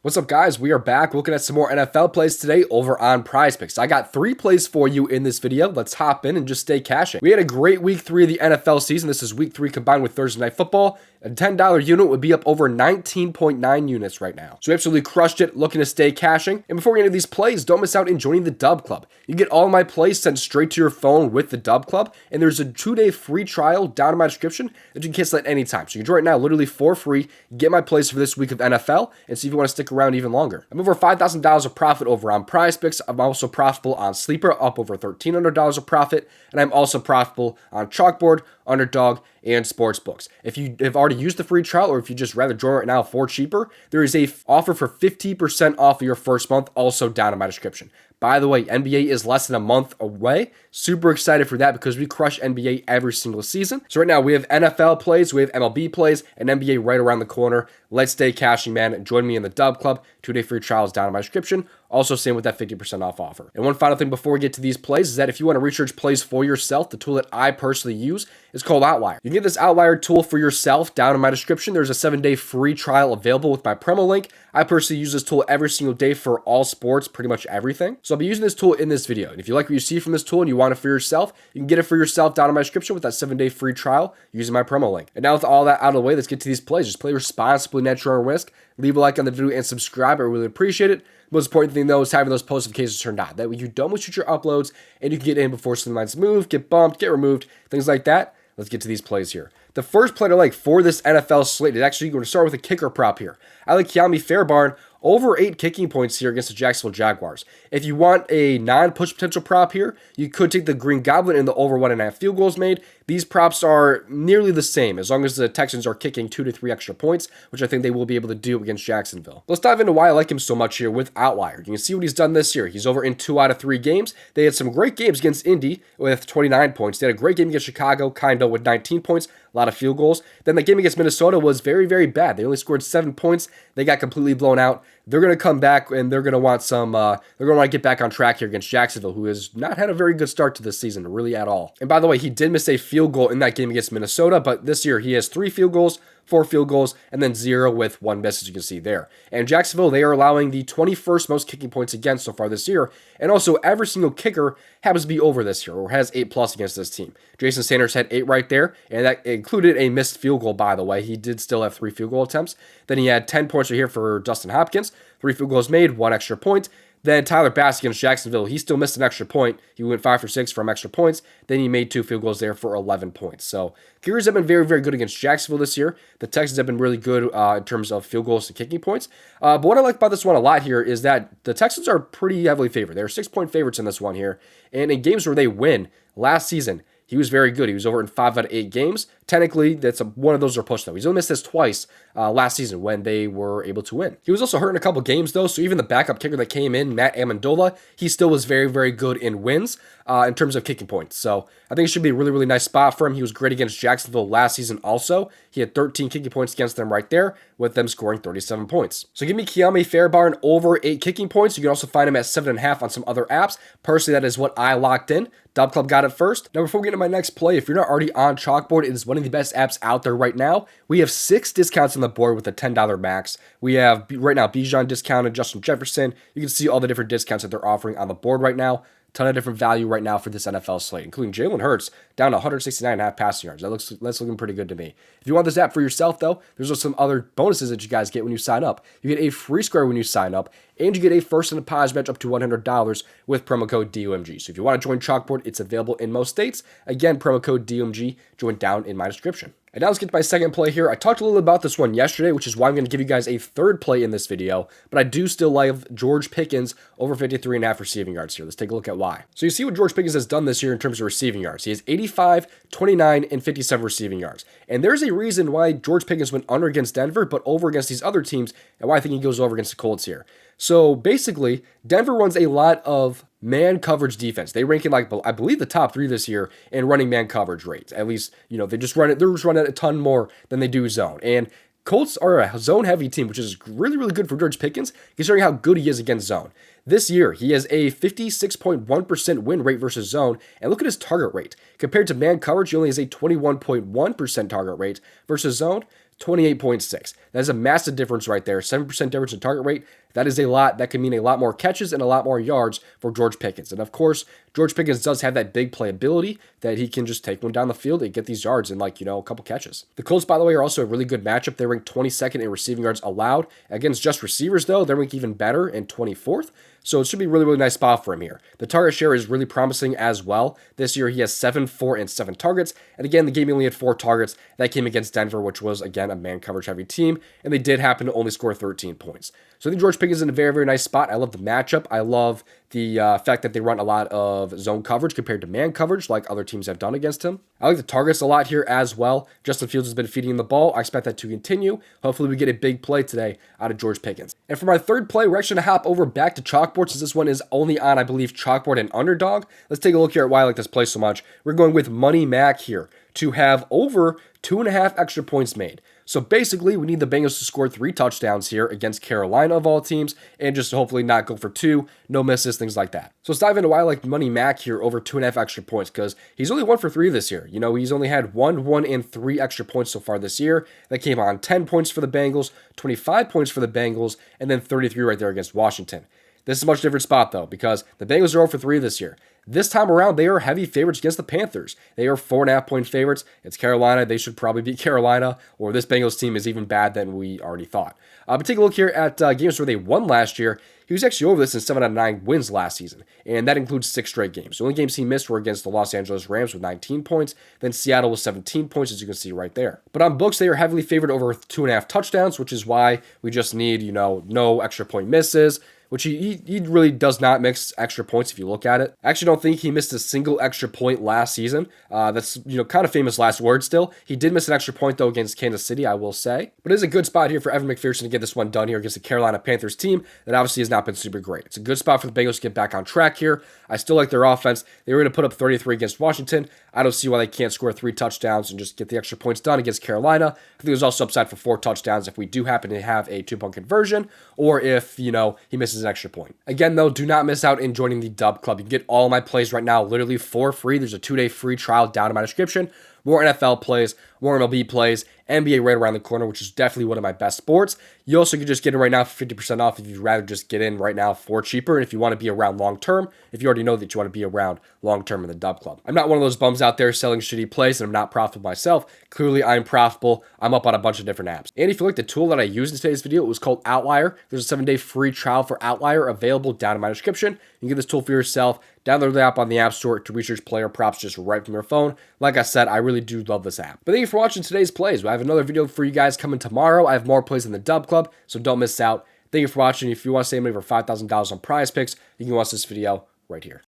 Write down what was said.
What's up, guys? We are back looking at some more NFL plays today over on PrizePicks. I got 3 plays for you in this video. Let's hop in and just stay cashing. We had a great week 3 of the NFL season. This is week 3 combined with Thursday Night Football. A $10 unit would be up over 19.9 units right now. So we absolutely crushed it, looking to stay cashing. And before we get into these plays, don't miss out in joining the DubClub. You get all my plays sent straight to your phone with the DubClub, and there's a 2-day free trial down in my description that you can cancel at any time. So you can join right now, literally for free. Get my plays for this week of NFL and see if you want to stick around even longer. I'm over $5,000 of profit over on PrizePicks. I'm also profitable on Sleeper, up over $1,300 of profit, and I'm also profitable on Chalkboard, Underdog, and Sportsbooks. If you have already used the free trial, or if you just rather join right now for cheaper, there is a offer for 50% off of your first month, also down in my description. By the way, NBA is less than a month away. Super excited for that because we crush NBA every single season. So right now we have NFL plays, we have MLB plays, and NBA right around the corner. Let's stay cashing, man. Join me in the DubClub. 2-day free trials down in my description. Also, same with that 50% off offer. And one final thing before we get to these plays is that if you want to research plays for yourself, the tool that I personally use is called Outlier. You can get this Outlier tool for yourself down in my description. There's a 7-day free trial available with my promo link. I personally use this tool every single day for all sports, pretty much everything. So I'll be using this tool in this video. And if you like what you see from this tool and you want it for yourself, you can get it for yourself down in my description with that 7-day free trial using my promo link. And now with all that out of the way, let's get to these plays. Just play responsibly at your own risk. Leave a like on the video and subscribe. I really appreciate it. Most important thing, though, is having those post notifications turned on. That way you don't miss your uploads and you can get in before some lines move, get bumped, get removed, things like that. Let's get to these plays here. The first play I like for this NFL slate is actually going to start with a kicker prop here. I like Kiami Fairbairn over 8 kicking points here against the Jacksonville Jaguars. If you want a non-push potential prop here, you could take the Green Goblin and the over 1.5 field goals made. These props are nearly the same as long as the Texans are kicking 2 to 3 extra points, which I think they will be able to do against Jacksonville. Let's dive into why I like him so much here with Outlier. You can see what he's done this year. He's over in 2 out of 3 games. They had some great games against Indy with 29 points. They had a great game against Chicago, kind of, with 19 points, a lot of field goals. Then the game against Minnesota was very, very bad. They only scored 7 points. They got completely blown out. They're going to come back and they're going to want some, they're going to want to get back on track here against Jacksonville, who has not had a very good start to this season, really at all. And by the way, he did miss a field goal in that game against Minnesota, but this year he has 3 field goals, 4 field goals, and then 0 with 1 miss, as you can see there. And Jacksonville, they are allowing the 21st most kicking points against so far this year. And also, every single kicker happens to be over this year, or has 8+ against this team. Jason Sanders had 8 right there, and that included a missed field goal, by the way. He did still have 3 field goal attempts. Then he had 10 points right here for Dustin Hopkins, 3 field goals made, 1 extra point. Then Tyler Bass against Jacksonville, he still missed an extra point. He went 5 for 6 from extra points. Then he made 2 field goals there for 11 points. So kickers have been very, very good against Jacksonville this year. The Texans have been really good in terms of field goals and kicking points. But what I like about this one a lot here is that the Texans are pretty heavily favored. They're 6-point favorites in this one here. And in games where they win last season, he was very good. He was over in 5 out of 8 games. Technically, one of those are pushed, though. He's only missed this twice last season when they were able to win. He was also hurt in a couple games, though, so even the backup kicker that came in, Matt Amendola, he still was very, very good in wins in terms of kicking points. So I think it should be a really, really nice spot for him. He was great against Jacksonville last season also. He had 13 kicking points against them right there, with them scoring 37 points. So give me Kiami Fairbairn over 8 kicking points. You can also find him at 7.5 on some other apps. Personally, that is what I locked in. DubClub got it first. Now, before we get to my next play, if you're not already on Chalkboard, it is one of the best apps out there right now. We have 6 discounts on the board with a $10 max. We have right now Bijan discounted, Justin Jefferson. You can see all the different discounts that they're offering on the board right now. Ton of different value right now for this NFL slate, including Jalen Hurts down to 169.5 passing yards. That's looking pretty good to me. If you want this app for yourself, though, there's also some other bonuses that you guys get when you sign up. You get a free square when you sign up, and you get a first in deposit match up to $100 with promo code DOMG. So if you want to join Chalkboard, it's available in most states. Again, promo code DOMG, join down in my description. And now let's get to my second play here. I talked a little about this one yesterday, which is why I'm going to give you guys a third play in this video, but I do still like George Pickens over 53.5 receiving yards here. Let's take a look at why. So you see what George Pickens has done this year in terms of receiving yards. He has 85, 29, and 57 receiving yards. And there's a reason why George Pickens went under against Denver, but over against these other teams, and why I think he goes over against the Colts here. So basically, Denver runs a lot of man coverage defense. They rank in, like, I believe, the top 3 this year in running man coverage rates. At least, you know, they're just running a ton more than they do zone. And Colts are a zone-heavy team, which is really, really good for George Pickens, considering how good he is against zone. This year, he has a 56.1% win rate versus zone, and look at his target rate. Compared to man coverage, he only has a 21.1% target rate versus zone. 28.6. That is a massive difference right there. 7% difference in target rate. That is a lot. That can mean a lot more catches and a lot more yards for George Pickens. And of course, George Pickens does have that big playability that he can just take one down the field and get these yards in like, a couple catches. The Colts, by the way, are also a really good matchup. They're ranked 22nd in receiving yards allowed. Against just receivers, though, they're ranked even better in 24th. So it should be a really, really nice spot for him here. The target share is really promising as well. This year, he has 7, 4, and 7 targets. And again, the game only had 4 targets. That came against Denver, which was, again, a man coverage heavy team. And they did happen to only score 13 points. So I think George Pickens is in a very, very nice spot. I love the matchup. I love the fact that they run a lot of zone coverage compared to man coverage like other teams have done against him. I like the targets a lot here as well. Justin Fields has been feeding him the ball. I expect that to continue. Hopefully we get a big play today out of George Pickens. And for my third play, we're actually going to hop over back to Chalkboard since this one is only on, I believe, Chalkboard and Underdog. Let's take a look here at why I like this play so much. We're going with Money Mac here to have over 2.5 extra points made. So basically, we need the Bengals to score 3 touchdowns here against Carolina of all teams, and just hopefully not go for 2, no misses, things like that. So let's dive into why I like Money Mac here over 2.5 extra points, because he's only 1 for 3 this year. He's only had 1, and 3 extra points so far this year. That came on 10 points for the Bengals, 25 points for the Bengals, and then 33 right there against Washington. This is a much different spot, though, because the Bengals are 0 for 3 this year. This time around, they are heavy favorites against the Panthers. They are 4.5-point favorites. It's Carolina. They should probably beat Carolina, or this Bengals team is even bad than we already thought. But take a look here at games where they won last year. He was actually over this in 7 out of 9 wins last season, and that includes 6 straight games. The only games he missed were against the Los Angeles Rams with 19 points, then Seattle with 17 points, as you can see right there. But on books, they are heavily favored over 2.5 touchdowns, which is why we just need, no extra point misses, which he really does not miss extra points if you look at it. I actually don't think he missed a single extra point last season. That's, kind of famous last word still. He did miss an extra point, though, against Kansas City, I will say. But it is a good spot here for Evan McPherson to get this one done here against the Carolina Panthers team that obviously has not been super great. It's a good spot for the Bengals to get back on track here. I still like their offense. They were going to put up 33 against Washington. I don't see why they can't score 3 touchdowns and just get the extra points done against Carolina. I think there's also upside for 4 touchdowns if we do happen to have a 2-point conversion, or if, he misses an extra point. Again, though, do not miss out in joining the DubClub. You can get all my plays right now literally for free. There's a 2-day free trial down in my description. More NFL plays, more MLB plays, NBA right around the corner, which is definitely one of my best sports. You also can just get in right now for 50% off if you'd rather just get in right now for cheaper. And if you want to be around long term, if you already know that you want to be around long term in the DubClub. I'm not one of those bums out there selling shitty plays, and I'm not profitable myself. Clearly, I'm profitable. I'm up on a bunch of different apps. And if you like the tool that I used in today's video, it was called Outlier. There's a 7-day free trial for Outlier available down in my description. You can get this tool for yourself. Download the app on the App Store to research player props just right from your phone. Like I said, I really do love this app. But thank you for watching today's plays. I have another video for you guys coming tomorrow. I have more plays in the DubClub, so don't miss out. Thank you for watching. If you want to save money for $5,000 on PrizePicks, you can watch this video right here.